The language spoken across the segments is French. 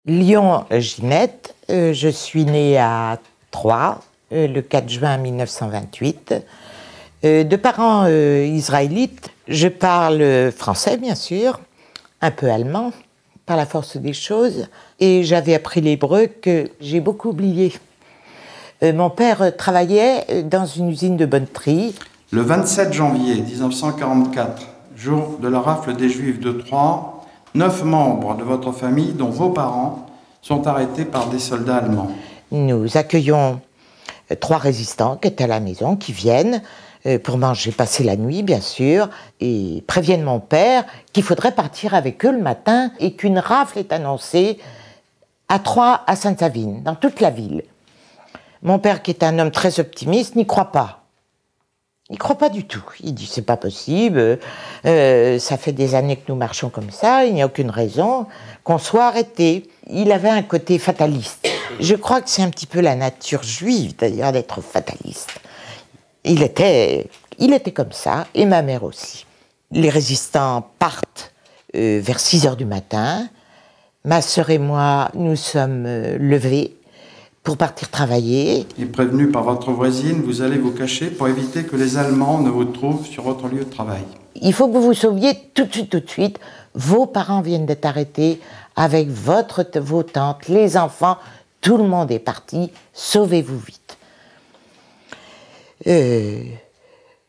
Lyon-Ginette, je suis née à Troyes le 4 juin 1928. De parents israélites, je parle français bien sûr, un peu allemand, par la force des choses, et j'avais appris l'hébreu que j'ai beaucoup oublié. Mon père travaillait dans une usine de bonneterie. Le 27 janvier 1944, jour de la rafle des Juifs de Troyes, 9 membres de votre famille, dont vos parents, sont arrêtés par des soldats allemands. Nous accueillons 3 résistants qui étaient à la maison, qui viennent pour manger, passer la nuit, bien sûr, et préviennent mon père qu'il faudrait partir avec eux le matin et qu'une rafle est annoncée à Troyes, à Sainte-Savine, dans toute la ville. Mon père, qui est un homme très optimiste, n'y croit pas. Il ne croit pas du tout. Il dit c'est pas possible, ça fait des années que nous marchons comme ça, il n'y a aucune raison qu'on soit arrêté. Il avait un côté fataliste. Je crois que c'est un petit peu la nature juive, d'ailleurs, d'être fataliste. Il était comme ça, et ma mère aussi. Les résistants partent vers 6 heures du matin. Ma sœur et moi, nous sommes levés pour partir travailler. Et prévenu par votre voisine, vous allez vous cacher pour éviter que les Allemands ne vous trouvent sur votre lieu de travail. Il faut que vous vous sauviez tout de suite. Vos parents viennent d'être arrêtés avec vos tantes, les enfants. Tout le monde est parti. Sauvez-vous vite.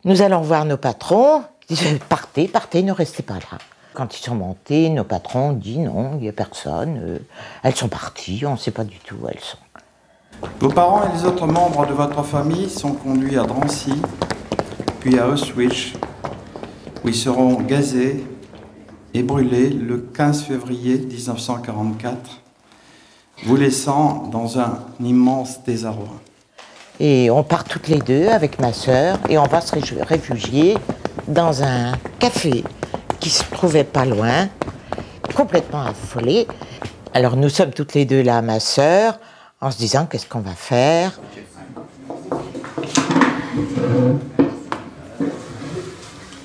Nous allons voir nos patrons. Ils disent partez, ne restez pas là. Quand ils sont montés, nos patrons ont dit non, il n'y a personne. Elles sont parties, on ne sait pas du tout où elles sont. Vos parents et les autres membres de votre famille sont conduits à Drancy, puis à Auschwitz, où ils seront gazés et brûlés le 15 février 1944, vous laissant dans un immense désarroi. Et on part toutes les deux avec ma sœur et on va se réfugier dans un café qui se trouvait pas loin, complètement affolé. Alors nous sommes toutes les deux là, ma sœur, en se disant qu'est-ce qu'on va faire.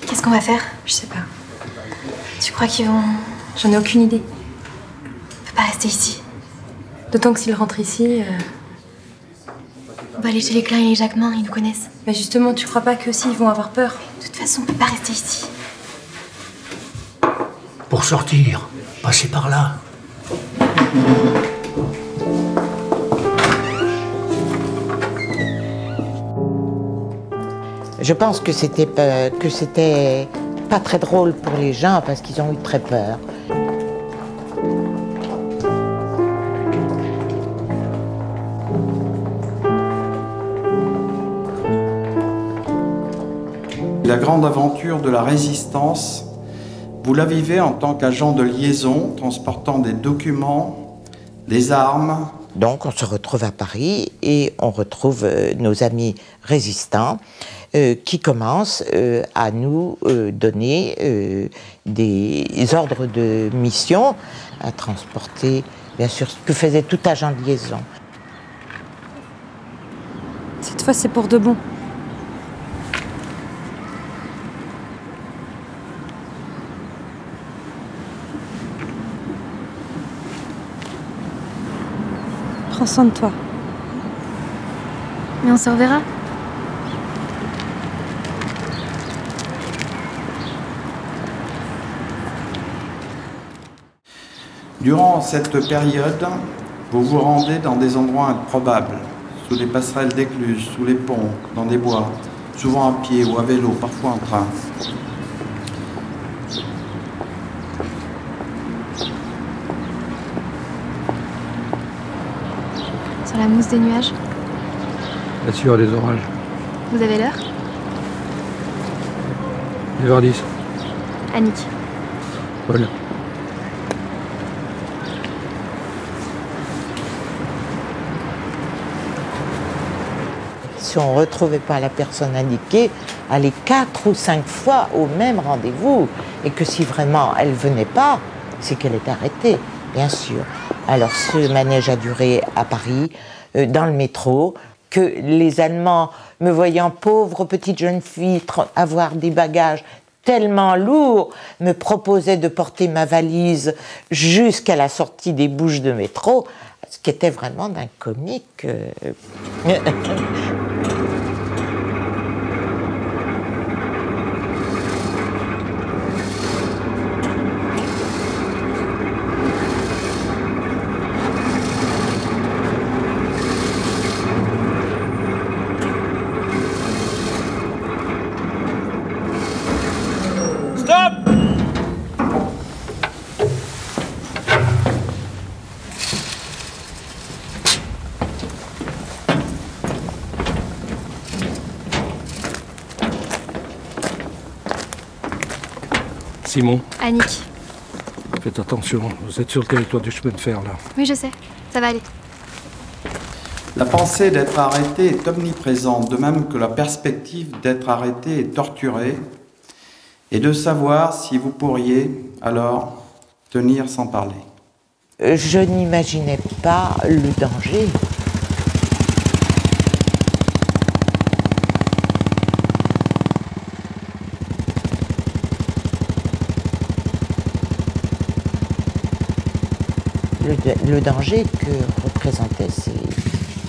Qu'est-ce qu'on va faire? Je sais pas. Tu crois qu'ils vont... J'en ai aucune idée. On peut pas rester ici. D'autant que s'ils rentrent ici... On va aller chez les Klein et les Jacquemin, ils nous connaissent. Mais justement, tu crois pas qu'eux aussi ils vont avoir peur? De toute façon, on peut pas rester ici. Pour sortir, passez par là. Je pense que c'était pas très drôle pour les gens parce qu'ils ont eu très peur. La grande aventure de la résistance, vous la vivez en tant qu'agent de liaison, transportant des documents, des armes. Donc on se retrouve à Paris et on retrouve nos amis résistants qui commencent à nous donner des ordres de mission à transporter, bien sûr, ce que faisait tout agent de liaison. Cette fois, c'est pour de bon. Prends soin de toi. Mais on se reverra. Durant cette période, vous vous rendez dans des endroits improbables, sous les passerelles d'écluses, sous les ponts, dans des bois, souvent à pied ou à vélo, parfois en train. Sur la mousse des nuages. La sueur des orages. Vous avez l'heure? 9h10. Annick. Paul. Si on ne retrouvait pas la personne indiquée, aller 4 ou 5 fois au même rendez-vous. Et que si vraiment elle ne venait pas, c'est qu'elle est arrêtée, bien sûr. Alors ce manège a duré à Paris, dans le métro, que les Allemands, me voyant pauvre petite jeune fille avoir des bagages tellement lourd, me proposait de porter ma valise jusqu'à la sortie des bouches de métro, ce qui était vraiment d'un comique. Simon, Annick. faites attention, vous êtes sur le territoire du chemin de fer là. Oui, je sais. Ça va aller. La pensée d'être arrêté est omniprésente, de même que la perspective d'être arrêté et torturé, et de savoir si vous pourriez alors tenir sans parler. Je n'imaginais pas le danger. Le danger que représentaient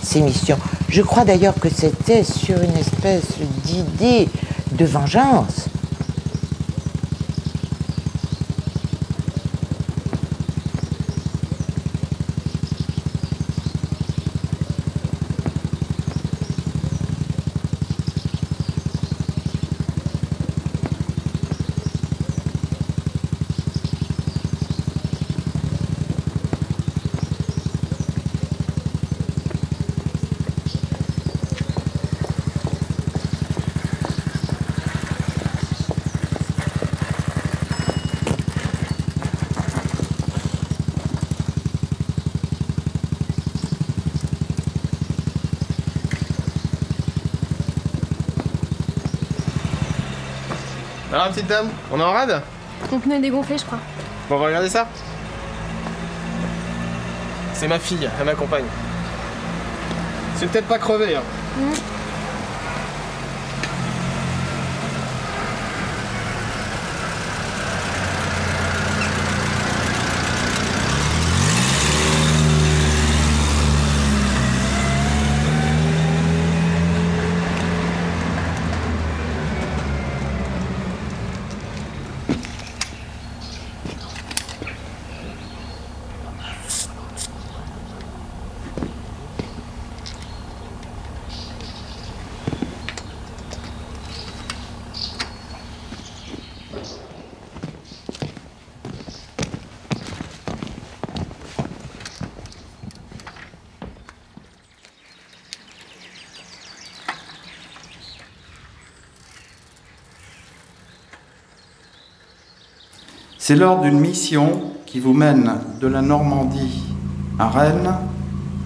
ces missions. Je crois d'ailleurs que c'était sur une espèce d'idée de vengeance. Alors, petite dame, on est en rade? Mon pneu est dégonflé, je crois. Bon, on va regarder ça. C'est ma fille, elle m'accompagne. C'est peut-être pas crevé, hein. C'est lors d'une mission qui vous mène de la Normandie à Rennes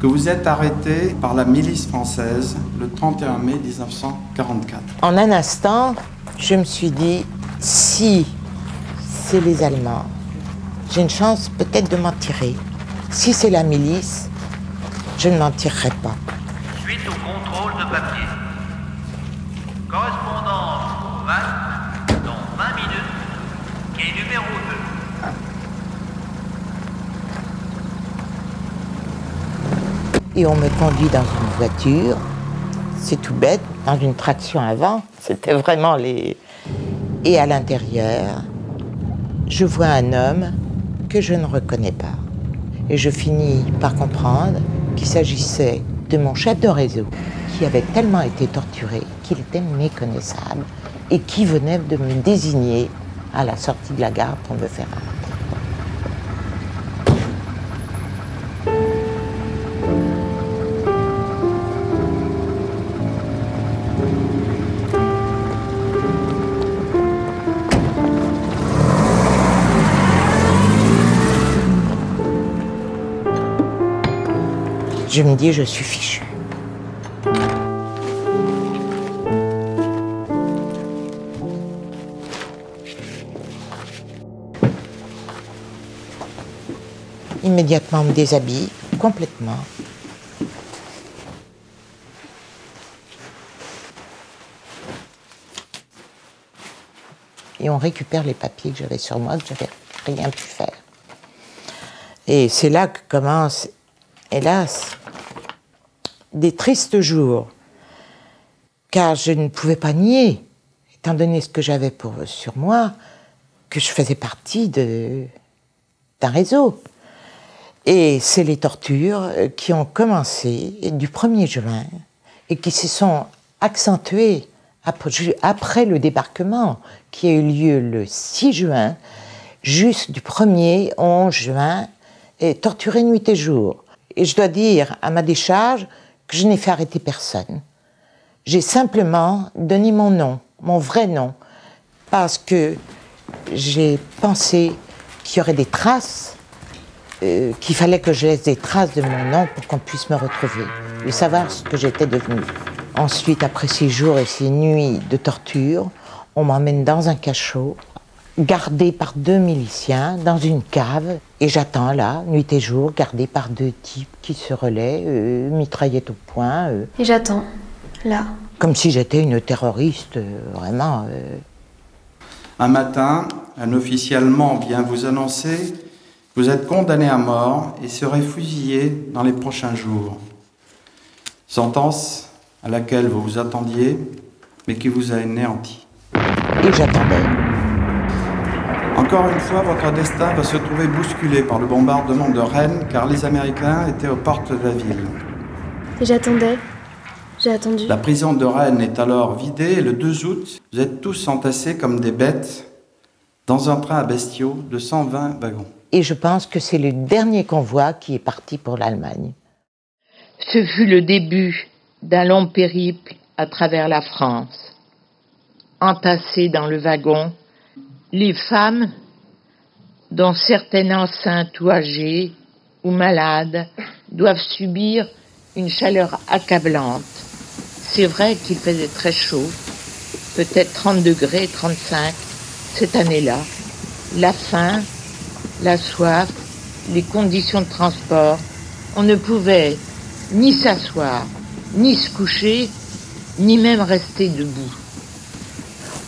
que vous êtes arrêté par la milice française le 31 mai 1944. En un instant, je me suis dit, si c'est les Allemands, j'ai une chance peut-être de m'en tirer. Si c'est la milice, je ne m'en tirerai pas. Suite au contrôle de papier. Correspondance au 20 dans 20 minutes, quai numéro 2. Et on me conduit dans une voiture, c'est tout bête, dans une traction avant, c'était vraiment les... Et à l'intérieur, je vois un homme que je ne reconnais pas. Et je finis par comprendre qu'il s'agissait de mon chef de réseau, qui avait tellement été torturé qu'il était méconnaissable et qui venait de me désigner à la sortie de la gare pour me faire arrêter. Je me dis, je suis fichu. Immédiatement, on me déshabille complètement. et on récupère les papiers que j'avais sur moi, que j'avais rien pu faire. Et c'est là que commencent, hélas, des tristes jours, car je ne pouvais pas nier, étant donné ce que j'avais sur moi, que je faisais partie d'un réseau. Et c'est les tortures qui ont commencé du 1er juin et qui se sont accentuées après le débarquement qui a eu lieu le 6 juin, juste du 1er au 11 juin, et torturé nuit et jour. Et je dois dire à ma décharge que je n'ai fait arrêter personne. J'ai simplement donné mon nom, mon vrai nom, parce que j'ai pensé qu'il y aurait des traces, qu'il fallait que je laisse des traces de mon nom pour qu'on puisse me retrouver et savoir ce que j'étais devenue. Ensuite, après 6 jours et 6 nuits de torture, on m'emmène dans un cachot, gardé par 2 miliciens, dans une cave, et j'attends là, nuit et jour, gardé par 2 types qui se relaient, mitraillettes au poing. Et j'attends, là. Comme si j'étais une terroriste, vraiment. Un matin, un officier allemand vient vous annoncer que vous êtes condamné à mort et serez fusillé dans les prochains jours. Sentence à laquelle vous vous attendiez, mais qui vous a anéanti. Et j'attendais. Encore une fois, votre destin va se trouver bousculé par le bombardement de Rennes, car les Américains étaient aux portes de la ville. Et j'attendais. J'ai attendu. La prison de Rennes est alors vidée et le 2 août, vous êtes tous entassés comme des bêtes dans un train à bestiaux de 120 wagons. Et je pense que c'est le dernier convoi qui est parti pour l'Allemagne. Ce fut le début d'un long périple à travers la France. Entassées dans le wagon, les femmes, dont certaines enceintes ou âgées ou malades, doivent subir une chaleur accablante. C'est vrai qu'il faisait très chaud, peut-être 30 degrés, 35, cette année-là. La faim, la soif, les conditions de transport, on ne pouvait ni s'asseoir, ni se coucher, ni même rester debout.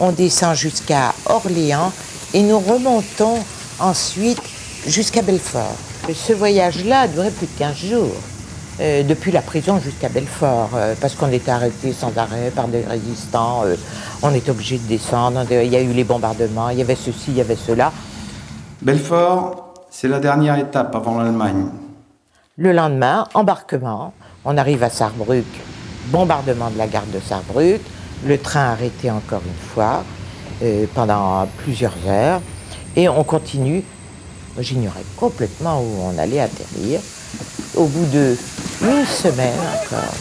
On descend jusqu'à Orléans et nous remontons ensuite jusqu'à Belfort. Ce voyage-là a duré plus de 15 jours. Depuis la prison jusqu'à Belfort, parce qu'on était arrêtés sans arrêt par des résistants, on était obligés de descendre, il y a eu les bombardements, il y avait ceci, il y avait cela. Belfort, c'est la dernière étape avant l'Allemagne. Le lendemain, embarquement, on arrive à Sarrebruck, bombardement de la gare de Sarrebruck, le train arrêté encore une fois pendant plusieurs heures, et on continue. J'ignorais complètement où on allait atterrir. Au bout de 1 semaine encore,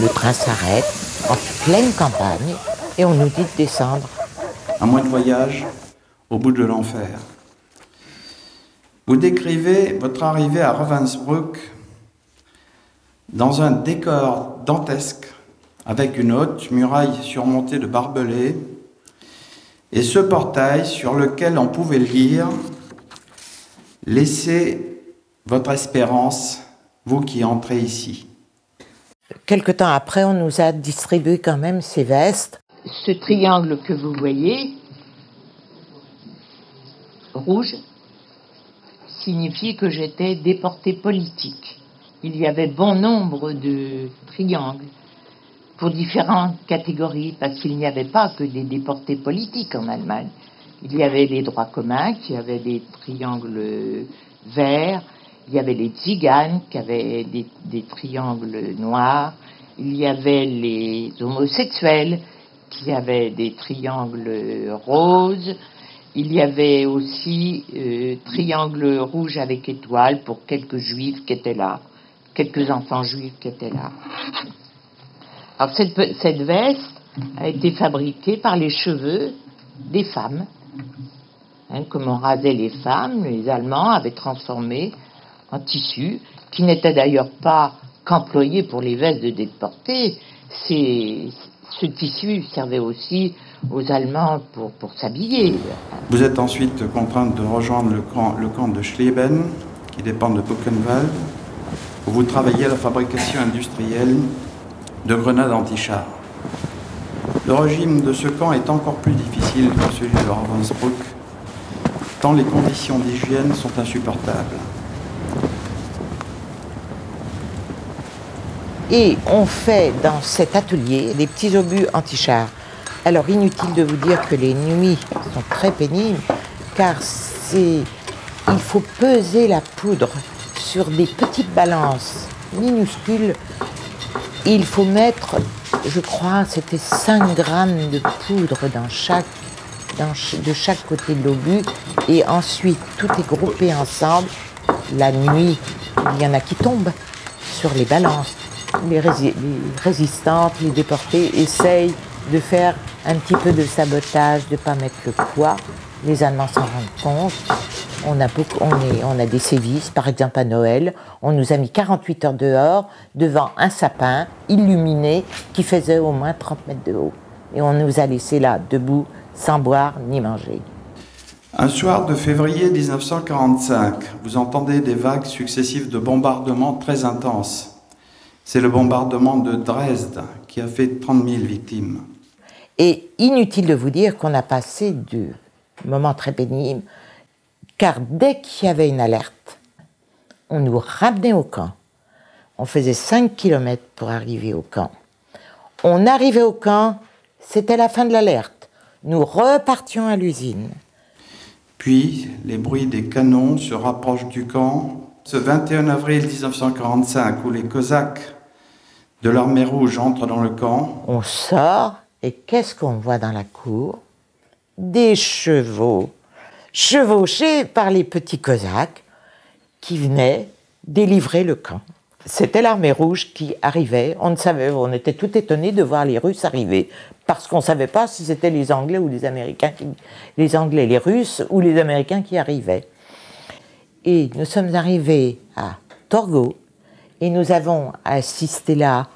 le train s'arrête en pleine campagne et on nous dit de descendre. Un mois de voyage au bout de l'enfer. Vous décrivez votre arrivée à Ravensbrück dans un décor dantesque avec une haute muraille surmontée de barbelés et ce portail sur lequel on pouvait lire « Laissez votre espérance, vous qui entrez ici ». Quelque temps après, on nous a distribué quand même ces vestes. Ce triangle que vous voyez, rouge, signifiait que j'étais déporté politique. Il y avait bon nombre de triangles pour différentes catégories, parce qu'il n'y avait pas que des déportés politiques en Allemagne. Il y avait les droits communs, qui avaient des triangles verts, il y avait les tziganes, qui avaient des triangles noirs, il y avait les homosexuels, qui avaient des triangles roses, il y avait aussi triangles rouges avec étoiles pour quelques juifs qui étaient là, quelques enfants juifs qui étaient là. Alors cette veste a été fabriquée par les cheveux des femmes. Comme on rasait les femmes, les Allemands avaient transformé en tissu, qui n'était d'ailleurs pas qu'employé pour les vestes de déportés. Ce tissu servait aussi aux Allemands pour s'habiller. Vous êtes ensuite contrainte de rejoindre le camp de Schleben, qui dépend de Buchenwald, où vous travaillez à la fabrication industrielle de grenades anti-chars. Le régime de ce camp est encore plus difficile que celui de Ravensbrück, tant les conditions d'hygiène sont insupportables. Et on fait dans cet atelier des petits obus anti-chars. Alors inutile de vous dire que les nuits sont très pénibles, car il faut peser la poudre sur des petites balances minuscules. Il faut mettre, je crois, c'était 5 grammes de poudre de chaque côté de l'obus, et ensuite tout est groupé ensemble. La nuit, il y en a qui tombent sur les balances. Les résistantes, les déportés essayent de faire un petit peu de sabotage, de ne pas mettre le poids. Les Allemands s'en rendent compte. On a des sévices, par exemple à Noël. On nous a mis 48 heures dehors, devant un sapin illuminé qui faisait au moins 30 mètres de haut. Et on nous a laissés là, debout, sans boire ni manger. Un soir de février 1945, vous entendez des vagues successives de bombardements très intenses. C'est le bombardement de Dresde qui a fait 30 000 victimes. Et inutile de vous dire qu'on a passé de moments très pénibles, car dès qu'il y avait une alerte, on nous ramenait au camp. On faisait 5 km pour arriver au camp. On arrivait au camp, c'était la fin de l'alerte. Nous repartions à l'usine. Puis, les bruits des canons se rapprochent du camp. Ce 21 avril 1945, où les Cosaques de l'Armée rouge entrent dans le camp. On sort, et qu'est-ce qu'on voit dans la cour? Des chevaux, chevauchés par les petits Cosaques qui venaient délivrer le camp. C'était l'Armée rouge qui arrivait. On était tout étonnés de voir les Russes arriver, parce qu'on ne savait pas si c'était les Anglais ou les Américains, les Anglais, les Russes ou les Américains qui arrivaient. Et nous sommes arrivés à Torgau et nous avons assisté là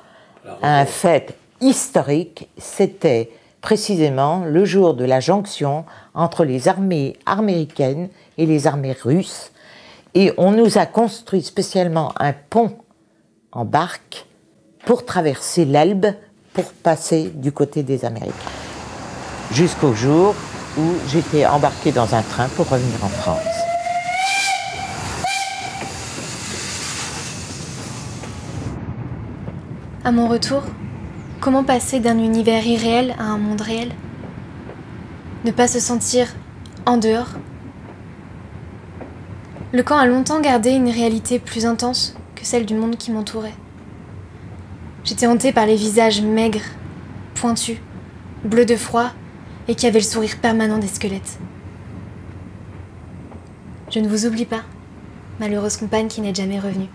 à un fait historique. C'était précisément le jour de la jonction entre les armées américaines et les armées russes. Et on nous a construit spécialement un pont en barque pour traverser l'Elbe pour passer du côté des Américains. Jusqu'au jour où j'étais embarquée dans un train pour revenir en France. À mon retour, comment passer d'un univers irréel à un monde réel? Ne pas se sentir en dehors? Le camp a longtemps gardé une réalité plus intense que celle du monde qui m'entourait. J'étais hantée par les visages maigres, pointus, bleus de froid et qui avaient le sourire permanent des squelettes. Je ne vous oublie pas, malheureuse compagne qui n'est jamais revenue.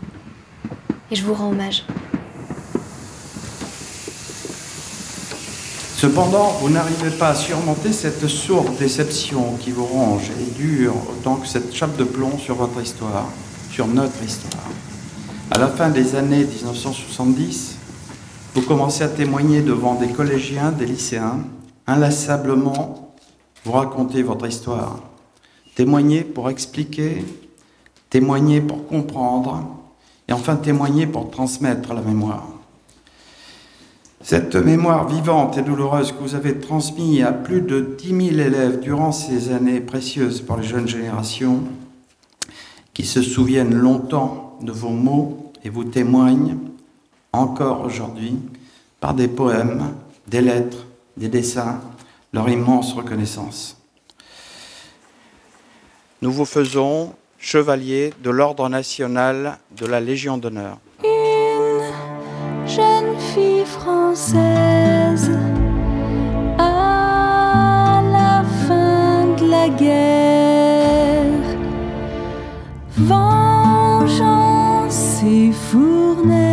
Et je vous rends hommage. Cependant, vous n'arrivez pas à surmonter cette sourde déception qui vous ronge et dure autant que cette chape de plomb sur votre histoire, sur notre histoire. À la fin des années 1970, vous commencez à témoigner devant des collégiens, des lycéens, inlassablement, vous racontez votre histoire. Témoignez pour expliquer, témoigner pour comprendre, et enfin témoigner pour transmettre la mémoire. Cette mémoire vivante et douloureuse que vous avez transmise à plus de 10 000 élèves durant ces années précieuses pour les jeunes générations, qui se souviennent longtemps de vos mots et vous témoignent encore aujourd'hui par des poèmes, des lettres, des dessins, leur immense reconnaissance. Nous vous faisons chevalier de l'Ordre national de la Légion d'honneur. Une jeune fille française à la fin de la guerre, vengeance et fournaise.